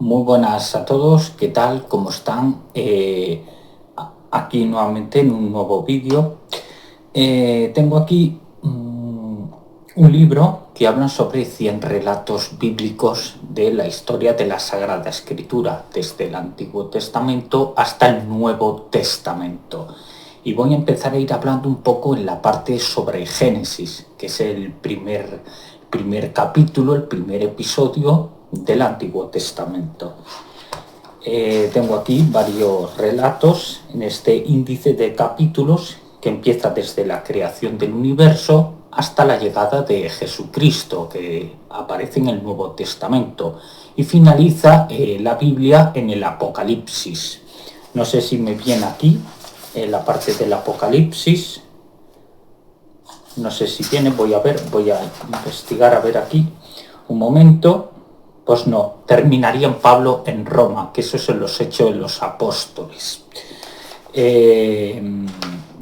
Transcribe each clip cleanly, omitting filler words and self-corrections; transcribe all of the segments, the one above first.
Muy buenas a todos, ¿qué tal? ¿Cómo están? Aquí nuevamente en un nuevo vídeo. Tengo aquí un libro que habla sobre 100 relatos bíblicos de la historia de la Sagrada Escritura, desde el Antiguo Testamento hasta el Nuevo Testamento. Y voy a empezar a ir hablando un poco en la parte sobre Génesis, que es el primer capítulo, el primer episodio del Antiguo Testamento. Tengo aquí varios relatos en este índice de capítulos que empieza desde la creación del universo hasta la llegada de Jesucristo, que aparece en el Nuevo Testamento, y finaliza la Biblia en el Apocalipsis. No sé si me viene aquí la parte del Apocalipsis. No sé si tiene, voy a investigar a ver aquí un momento. Pues no, terminaría en Pablo en Roma, que eso es en los Hechos de los Apóstoles.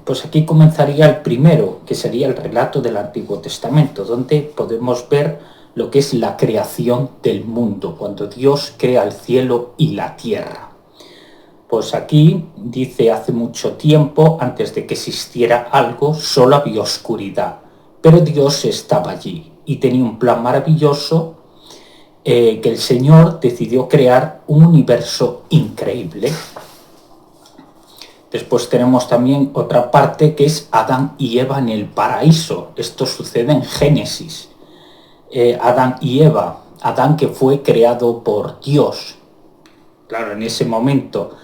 Pues aquí comenzaría el primero, que sería el relato del Antiguo Testamento, donde podemos ver lo que es la creación del mundo, cuando Dios crea el cielo y la tierra. Pues aquí dice: hace mucho tiempo, antes de que existiera algo, solo había oscuridad, pero Dios estaba allí y tenía un plan maravilloso, que el Señor decidió crear un universo increíble. Después tenemos también otra parte que es Adán y Eva en el paraíso. Esto sucede en Génesis. Adán y Eva, Adán que fue creado por Dios. Claro, en ese momento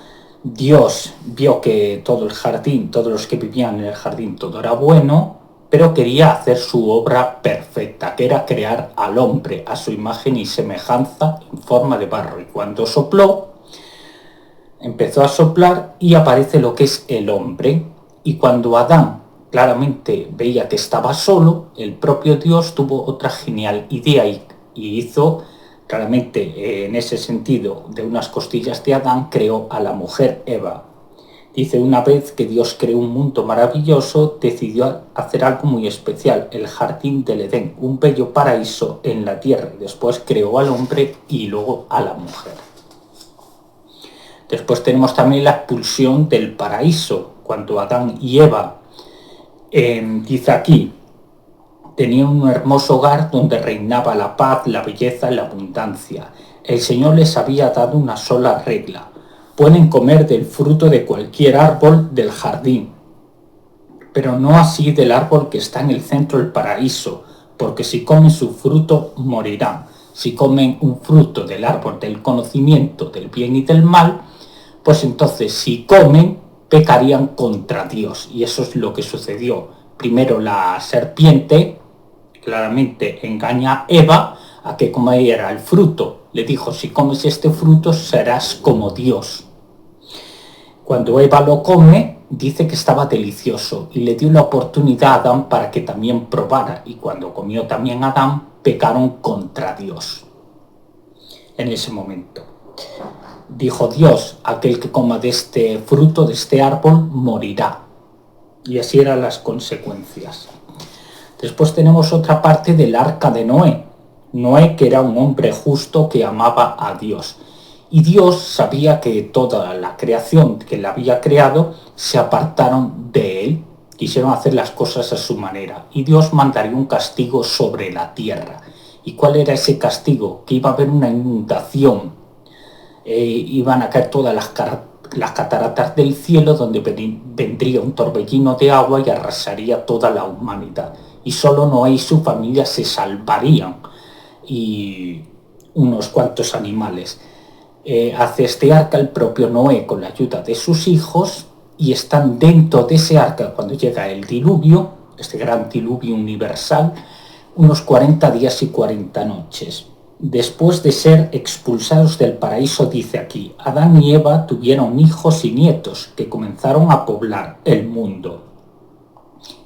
Dios vio que todo el jardín, todos los que vivían en el jardín, todo era bueno, pero quería hacer su obra perfecta, que era crear al hombre a su imagen y semejanza en forma de barro. Y cuando sopló, empezó a soplar y aparece lo que es el hombre. Y cuando Adán claramente veía que estaba solo, el propio Dios tuvo otra genial idea y hizo, claramente en ese sentido, de unas costillas de Adán, creó a la mujer Eva. Dice: una vez que Dios creó un mundo maravilloso, decidió hacer algo muy especial, el jardín del Edén, un bello paraíso en la tierra. Después creó al hombre y luego a la mujer. Después tenemos también la expulsión del paraíso, cuando Adán y Eva, dice aquí, tenían un hermoso hogar donde reinaba la paz, la belleza y la abundancia. El Señor les había dado una sola regla: pueden comer del fruto de cualquier árbol del jardín, pero no así del árbol que está en el centro del paraíso, porque si comen su fruto morirán. Si comen un fruto del árbol del conocimiento del bien y del mal, pues entonces si comen pecarían contra Dios. Y eso es lo que sucedió. Primero la serpiente claramente engaña a Eva a que comiera el fruto. Le dijo: si comes este fruto serás como Dios. Cuando Eva lo come, dice que estaba delicioso y le dio la oportunidad a Adán para que también probara. Y cuando comió también Adán, pecaron contra Dios. En ese momento dijo Dios: aquel que coma de este fruto, de este árbol, morirá. Y así eran las consecuencias. Después tenemos otra parte del arca de Noé. Noé, que era un hombre justo que amaba a Dios. Y Dios sabía que toda la creación que él había creado se apartaron de él, quisieron hacer las cosas a su manera. Y Dios mandaría un castigo sobre la tierra. ¿Y cuál era ese castigo? Que iba a haber una inundación. Iban a caer todas las cataratas del cielo, donde vendría un torbellino de agua y arrasaría toda la humanidad. Y solo Noé y su familia se salvarían, y unos cuantos animales. Hace este arca el propio Noé con la ayuda de sus hijos, y están dentro de ese arca cuando llega el diluvio, este gran diluvio universal, unos 40 días y 40 noches. Después de ser expulsados del paraíso, dice aquí, Adán y Eva tuvieron hijos y nietos que comenzaron a poblar el mundo.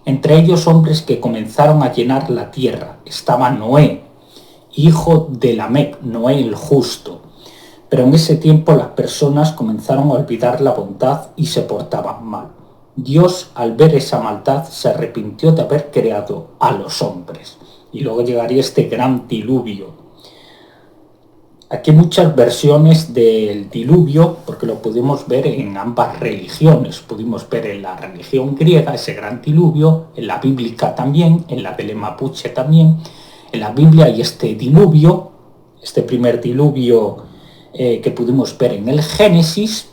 Entre ellos hombres que comenzaron a llenar la tierra. Estaba Noé, hijo de Lamec, Noé el justo. Pero en ese tiempo las personas comenzaron a olvidar la bondad y se portaban mal. Dios, al ver esa maldad, se arrepintió de haber creado a los hombres. Y luego llegaría este gran diluvio. Aquí hay muchas versiones del diluvio, porque lo pudimos ver en ambas religiones. Pudimos ver en la religión griega ese gran diluvio, en la bíblica también, en la del mapuche también. En la Biblia hay este diluvio, este primer diluvio que pudimos ver en el Génesis,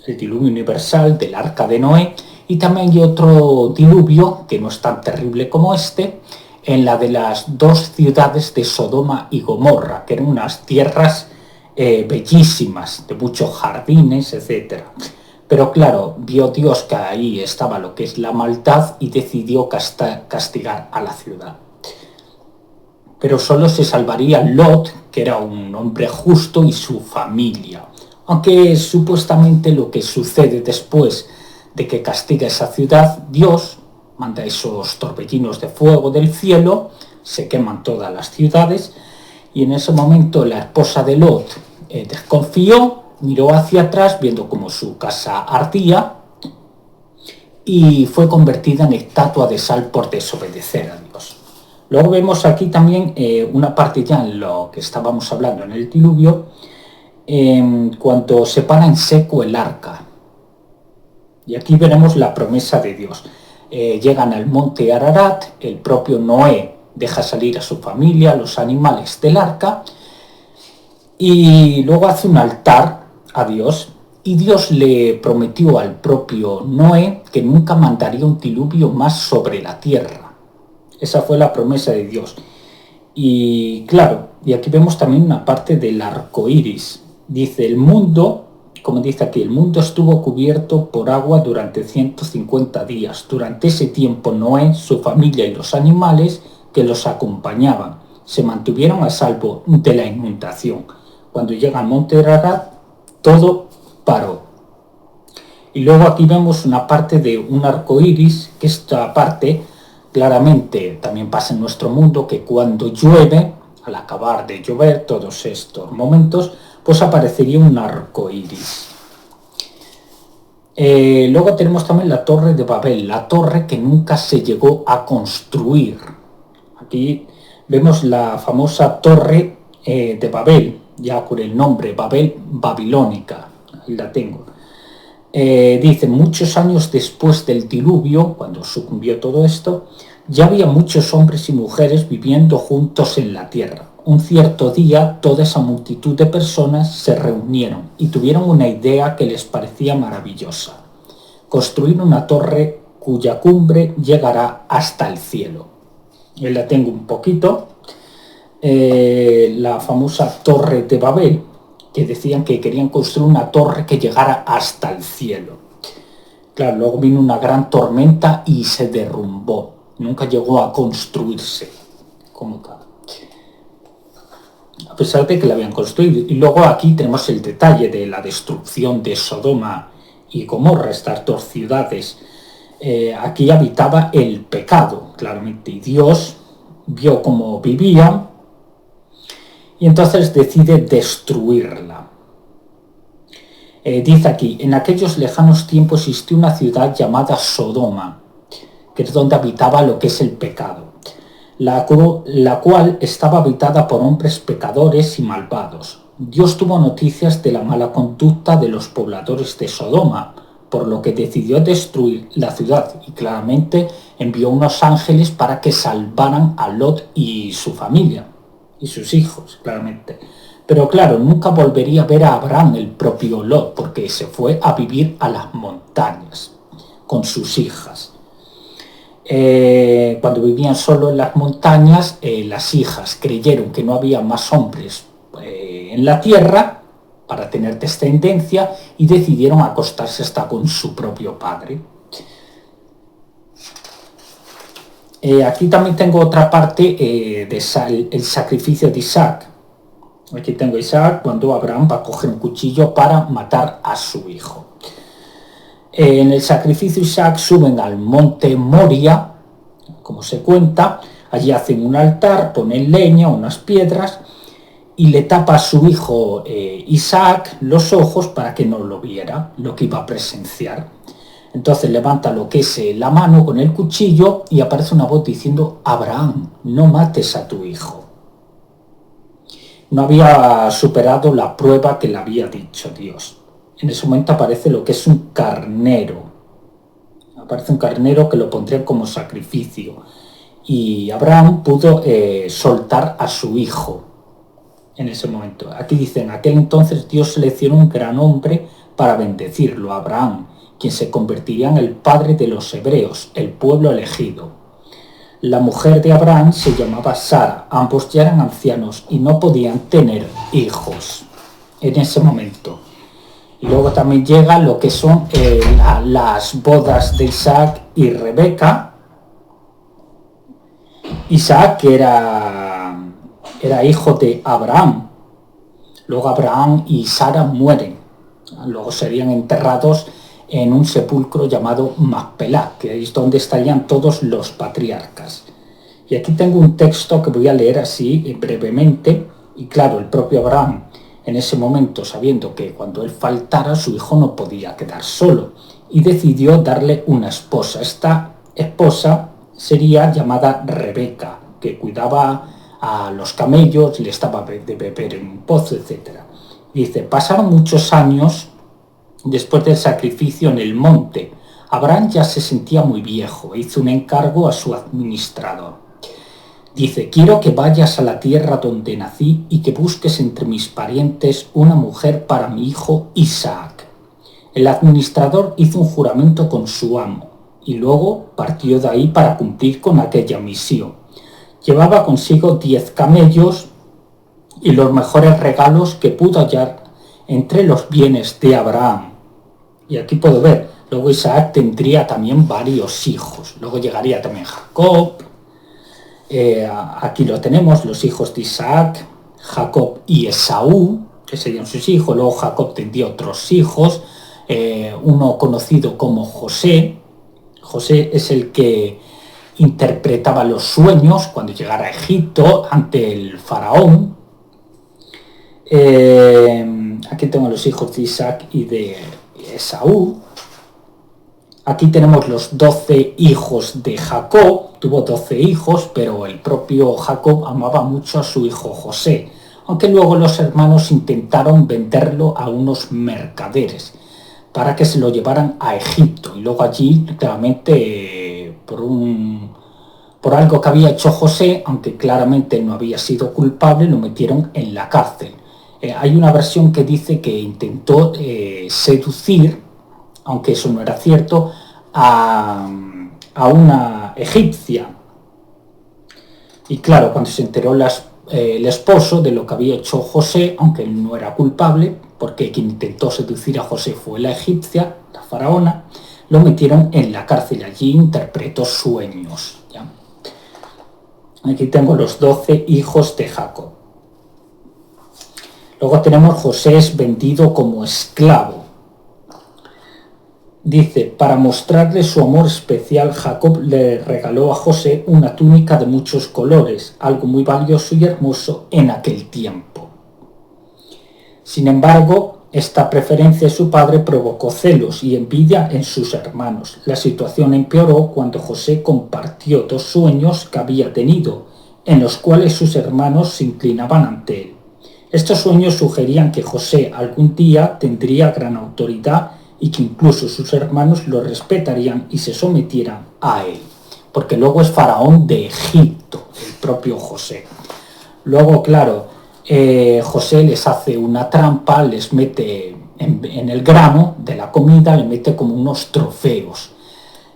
el diluvio universal del arca de Noé, y también hay otro diluvio que no es tan terrible como este, en la de las dos ciudades de Sodoma y Gomorra, que eran unas tierras bellísimas, de muchos jardines, etc. Pero claro, vio Dios que ahí estaba lo que es la maldad y decidió castigar a la ciudad. Pero solo se salvaría Lot, que era un hombre justo, y su familia. Aunque supuestamente lo que sucede después de que castiga esa ciudad, Dios manda esos torbellinos de fuego del cielo, se queman todas las ciudades, y en ese momento la esposa de Lot desconfió, miró hacia atrás viendo como su casa ardía, y fue convertida en estatua de sal por desobedecer a Dios. Luego vemos aquí también una parte ya en lo que estábamos hablando en el diluvio, cuando se para en seco el arca. Y aquí veremos la promesa de Dios. Llegan al monte Ararat, el propio Noé deja salir a su familia, los animales del arca, y luego hace un altar a Dios, y Dios le prometió al propio Noé que nunca mandaría un diluvio más sobre la tierra. Esa fue la promesa de Dios. Y claro, y aquí vemos también una parte del arco iris. Dice, el mundo, como dice aquí, el mundo estuvo cubierto por agua durante 150 días. Durante ese tiempo Noé, su familia y los animales que los acompañaban se mantuvieron a salvo de la inundación. Cuando llega al monte Ararat, todo paró. Y luego aquí vemos una parte de un arco iris, que esta parte claramente también pasa en nuestro mundo, que cuando llueve, al acabar de llover, todos estos momentos, pues aparecería un arco iris. Luego tenemos también la Torre de Babel, la torre que nunca se llegó a construir. Aquí vemos la famosa Torre de Babel, ya con el nombre Babel babilónica, ahí la tengo. Dice, muchos años después del diluvio, cuando sucumbió todo esto, ya había muchos hombres y mujeres viviendo juntos en la tierra. Un cierto día, toda esa multitud de personas se reunieron y tuvieron una idea que les parecía maravillosa: construir una torre cuya cumbre llegará hasta el cielo. Yo la tengo un poquito, la famosa Torre de Babel, que decían que querían construir una torre que llegara hasta el cielo. Claro, luego vino una gran tormenta y se derrumbó. Nunca llegó a construirse como tal, a pesar de que la habían construido. Y luego aquí tenemos el detalle de la destrucción de Sodoma y Gomorra, estas dos ciudades. Aquí habitaba el pecado, claramente, y Dios vio cómo vivían, y entonces decide destruirla. Dice aquí, en aquellos lejanos tiempos existió una ciudad llamada Sodoma, que es donde habitaba lo que es el pecado, la cual estaba habitada por hombres pecadores y malvados. Dios tuvo noticias de la mala conducta de los pobladores de Sodoma, por lo que decidió destruir la ciudad y claramente envió unos ángeles para que salvaran a Lot y su familia y sus hijos, claramente. Pero claro, nunca volvería a ver a Abraham, el propio Lot, porque se fue a vivir a las montañas con sus hijas. Cuando vivían solo en las montañas, las hijas creyeron que no había más hombres en la tierra para tener descendencia y decidieron acostarse hasta con su propio padre. Aquí también tengo otra parte el sacrificio de Isaac. Aquí tengo a Isaac cuando Abraham va a coger un cuchillo para matar a su hijo. En el sacrificio Isaac suben al monte Moria, como se cuenta, allí hacen un altar, ponen leña, unas piedras, y le tapa a su hijo Isaac los ojos para que no lo viera, lo que iba a presenciar. Entonces levanta lo que es la mano con el cuchillo y aparece una voz diciendo: Abraham, no mates a tu hijo. no había superado la prueba que le había dicho Dios. En ese momento aparece lo que es un carnero. Aparece un carnero que lo pondría como sacrificio. Y Abraham pudo soltar a su hijo en ese momento. Aquí dice, en aquel entonces Dios seleccionó un gran hombre para bendecirlo, Abraham, quien se convertiría en el padre de los hebreos, el pueblo elegido. La mujer de Abraham se llamaba Sara, ambos ya eran ancianos y no podían tener hijos en ese momento. Y luego también llega lo que son las bodas de Isaac y Rebeca. Isaac que era hijo de Abraham. Luego Abraham y Sara mueren. Luego serían enterrados en un sepulcro llamado Macpelá, que es donde estarían todos los patriarcas. Y aquí tengo un texto que voy a leer así brevemente. Y claro, el propio Abraham, en ese momento, sabiendo que cuando él faltara, su hijo no podía quedar solo, y decidió darle una esposa. Esta esposa sería llamada Rebeca, que cuidaba a los camellos, le estaba de beber en un pozo, etc. Dice, pasaron muchos años después del sacrificio en el monte. Abraham ya se sentía muy viejo e hizo un encargo a su administrador. Dice, quiero que vayas a la tierra donde nací y que busques entre mis parientes una mujer para mi hijo Isaac. El administrador hizo un juramento con su amo y luego partió de ahí para cumplir con aquella misión. Llevaba consigo 10 camellos y los mejores regalos que pudo hallar entre los bienes de Abraham. Y aquí puedo ver, luego Isaac tendría también varios hijos. Luego llegaría también Jacob. Aquí lo tenemos, los hijos de Isaac, Jacob y Esaú, que serían sus hijos. Luego Jacob tendría otros hijos, uno conocido como José. José es el que interpretaba los sueños cuando llegara a Egipto ante el faraón. Aquí tengo los hijos de Isaac y de Esaú. Aquí tenemos los 12 hijos de Jacob. Tuvo 12 hijos, pero el propio Jacob amaba mucho a su hijo José, aunque luego los hermanos intentaron venderlo a unos mercaderes para que se lo llevaran a Egipto. Y luego allí, claramente, por algo que había hecho José, aunque claramente no había sido culpable, lo metieron en la cárcel. Hay una versión que dice que intentó seducir, aunque eso no era cierto, a una egipcia. Y claro, cuando se enteró el esposo de lo que había hecho José, aunque él no era culpable, porque quien intentó seducir a José fue la egipcia, la faraona, lo metieron en la cárcel. Allí interpretó sueños. ¿Ya? Aquí tengo los 12 hijos de Jacob. Luego tenemos José es vendido como esclavo. Dice, para mostrarle su amor especial, Jacob le regaló a José una túnica de muchos colores, algo muy valioso y hermoso en aquel tiempo. Sin embargo, esta preferencia de su padre provocó celos y envidia en sus hermanos. La situación empeoró cuando José compartió 2 sueños que había tenido, en los cuales sus hermanos se inclinaban ante él. Estos sueños sugerían que José algún día tendría gran autoridad y que incluso sus hermanos lo respetarían y se sometieran a él, porque luego es faraón de Egipto, el propio José. Luego, claro, José les hace una trampa, les mete en el grano de la comida, le mete como unos trofeos.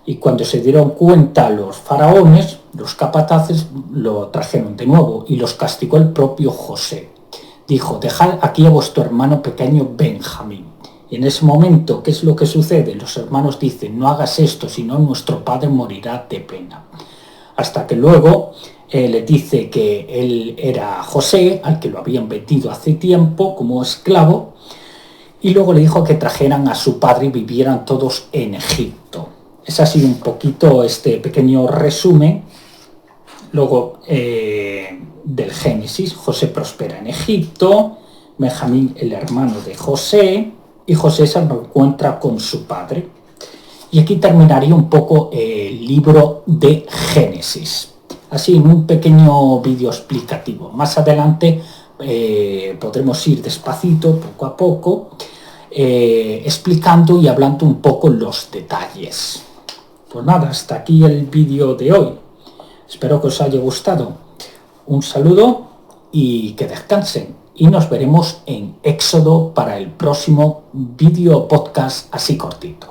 Y cuando se dieron cuenta los faraones, los capataces, lo trajeron de nuevo y los castigó el propio José. Dijo, dejad aquí a vuestro hermano pequeño Benjamín. Y en ese momento, ¿qué es lo que sucede? Los hermanos dicen, no hagas esto, si no nuestro padre morirá de pena. Hasta que luego le dice que él era José, al que lo habían vendido hace tiempo como esclavo, y luego le dijo que trajeran a su padre y vivieran todos en Egipto. Es así un poquito este pequeño resumen. Luego del Génesis, José prospera en Egipto, Benjamín el hermano de José, y José se reencuentra con su padre. Y aquí terminaría un poco el libro de Génesis. Así en un pequeño vídeo explicativo. Más adelante podremos ir despacito, poco a poco, explicando y hablando un poco los detalles. Pues nada, hasta aquí el vídeo de hoy. Espero que os haya gustado. Un saludo y que descansen. Y nos veremos en Éxodo para el próximo vídeo podcast así cortito.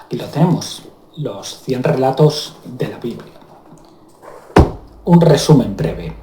Aquí lo tenemos, los 100 relatos de la Biblia. Un resumen breve.